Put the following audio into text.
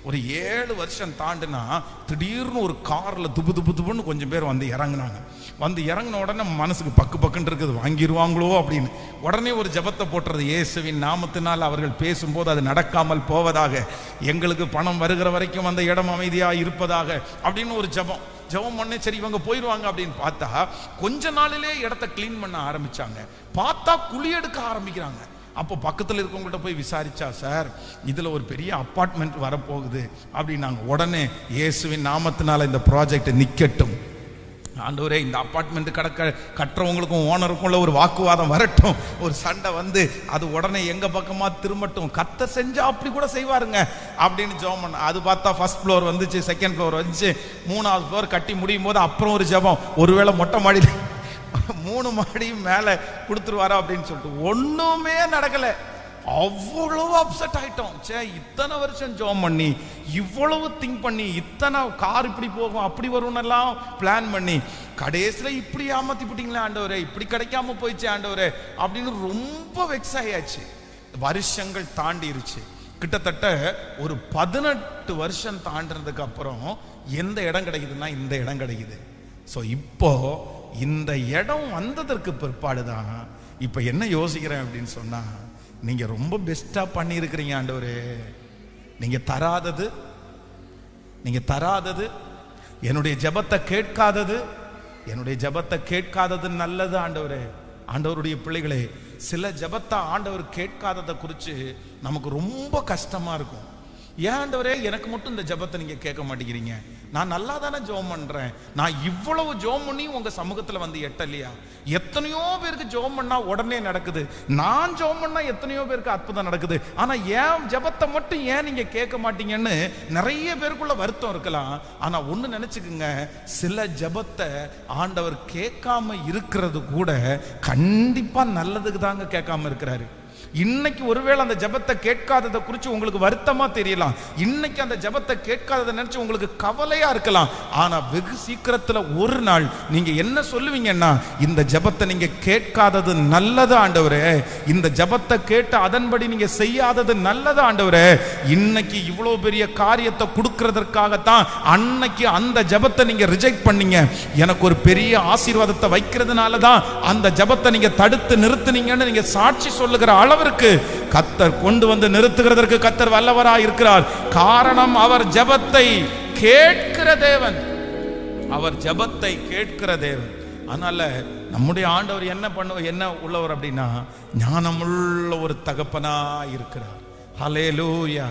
ஒரு 7 வருஷம் தாண்டினா திடீர்னு ஒரு காரில் துபுன்னு கொஞ்சம் பேர் வந்து இறங்குனாங்க. வந்து இறங்கின உடனே மனசுக்கு பக்கு பக்குன்னு இருக்குது, வாங்கிடுவாங்களோ அப்படின்னு. உடனே ஒரு ஜெபத்தை போட்டுறது, இயேசுவின் நாமத்தினால் அவர்கள் பேசும்போது அது நடக்காமல் போவதாக, எங்களுக்கு பணம் வருகிற வரைக்கும் அந்த இடம் அமைதியாக இருப்பதாக அப்படின்னு ஒரு ஜெபம் பண்ணே. சரி இவங்க போயிடுவாங்க அப்படின்னு பார்த்தா கொஞ்ச நாளிலே இடத்த கிளீன் பண்ண ஆரம்பிச்சாங்க. பார்த்தா குழி எடுக்க ஆரம்பிக்கிறாங்க. அப்போ பக்கத்தில் இருக்கவங்கள்ட்ட போய் விசாரிச்சா, சார் இதில் ஒரு பெரிய அப்பார்ட்மெண்ட் வரப்போகுது அப்படின்னாங்க. உடனே இயேசுவின் நாமத்தினால இந்த ப்ராஜெக்ட் நிற்கட்டும் ஆண்டவரே, இந்த அப்பார்ட்மெண்ட் கட்டுறவங்களுக்கும் ஓனருக்கும் உள்ள ஒரு வாக்குவாதம் வரட்டும், ஒரு சண்டை வந்து அது உடனே எங்க பக்கமா திரும்பட்டும், கத்த செஞ்சா அப்படி கூட செய்வாருங்க அப்படின்னு ஜெபம் பண்ண. அது பார்த்தா ஃபர்ஸ்ட் ஃப்ளோர் வந்துச்சு, செகண்ட் ஃப்ளோர் வந்துச்சு, 3வது ஃப்ளோர் கட்டி முடியும் போது அப்புறம் ஒரு ஜெபம், ஒருவேளை மொட்டை மாடியில் 3 மாடியும் மேலே கொடுத்துருவாரா அப்படின்னு சொல்லிட்டு ஒண்ணுமே நடக்கல. அவ்வளவு அப்செட் ஆயிட்டோம். சே, இத்தனை வருஷம் ஜெபம் பண்ணி, இவ்வளவு திங்க் பண்ணி, இத்தனை கார் இப்படி போகும் அப்படி வரும்னெல்லாம் பிளான் பண்ணி, கடைசியில இப்படி ஏமாத்தி விட்டீங்களே ஆண்டவரே, இப்படி கிடைக்காம போயிடுச்சு ஆண்டவரே அப்படின்னு ரொம்ப வெக்ஸ் ஆயாச்சு. வருஷங்கள் தாண்டிருச்சு. கிட்டத்தட்ட ஒரு 18 வருஷம் தாண்டினதுக்கு அப்புறம் எந்த இடம் கிடைக்குதுன்னா இந்த இடம் கிடைக்குது. ஸோ இப்போ இந்த இடம் வந்ததற்கு பிற்பாடுதான் இப்போ என்ன யோசிக்கிறேன் அப்படின்னு சொன்னா, நீங்க ரொம்ப பெஸ்டா பண்ணியிருக்கிறீங்க ஆண்டவரே. நீங்க தராதது என்னுடைய ஜெபத்தை கேட்காதது நல்லது ஆண்டவரே. ஆண்டவருடைய பிள்ளைகளே, சில ஜெபத்தை ஆண்டவர் கேட்காததை குறித்து நமக்கு ரொம்ப கஷ்டமா இருக்கும். ஏன் ஆண்டவரே எனக்கு மட்டும் இந்த ஜெபத்தை நீங்க கேட்க மாட்டேங்கிறீங்க? நான் நல்லா தானே ஜெபம் பண்றேன், நான் இவ்வளவு ஜெபம் பண்ணி உங்க சமூகத்துல வந்து எட்டலையா? எத்தனையோ பேருக்கு ஜெபம் பண்ணா உடனே நடக்குது, நான் ஜெபம் பண்ணா எத்தனையோ பேருக்கு அற்புதம் நடக்குது, ஆனா ஏன் ஜெபத்தை மட்டும் ஏன் நீங்க கேட்க மாட்டீங்கன்னு நிறைய பேருக்குள்ள வருத்தம் இருக்கலாம். ஆனா ஒண்ணு நினைச்சுக்குங்க, சில ஜெபத்தை ஆண்டவர் கேட்காம இருக்கிறது கூட கண்டிப்பா நல்லதுக்கு தாங்க கேட்காம இருக்கிறாரு. இன்னைக்கு ஒருவேளை அந்த ஜெபத்தை கேட்காததை குறித்து உங்களுக்கு வருத்தமா தெரியலாம், இன்னைக்கு அந்த ஜெபத்தை கேட்காததை நினைச்சு உங்களுக்கு கவலையா இருக்கலாம். ஆனா வெகு சீக்கிரத்துல ஒரு நாள் நீங்க என்ன சொல்லுவீங்கன்னா, இந்த ஜெபத்தை நீங்க கேட்காதது நல்லது ஆண்டவரே, இந்த ஜெபத்தை கேட்டு அதன்படி நீங்க செய்யாதது நல்லது ஆண்டவரே. இன்னைக்கு இவ்வளவு பெரிய காரியத்தை கொடுக்கறதற்காகத்தான் அன்னைக்கு அந்த ஜெபத்தை நீங்க ரிஜெக்ட் பண்ணீங்க, எனக்கு ஒரு பெரிய ஆசீர்வாதத்தை வைக்கிறதுனால தான் அந்த ஜெபத்தை நீங்க தடுத்து நிறுத்துனீங்கன்னு நீங்க சாட்சி சொல்லுகிற அளவிற்கு கர்த்தர் கொண்டு வந்து நிறுத்துகிறதற்கு கர்த்தர் வல்லவராய் இருக்கிறார். காரணம், அவர் ஜெபத்தை கேட்கிற தேவன், அவர் ஜெபத்தை கேட்கிற தேவன். அதனால நம்முடைய ஆண்டவர் என்ன உள்ளவர் அப்படின்னா, ஞானமுள்ள ஒரு தகப்பனா இருக்கிறார். ஹல்லேலூயா.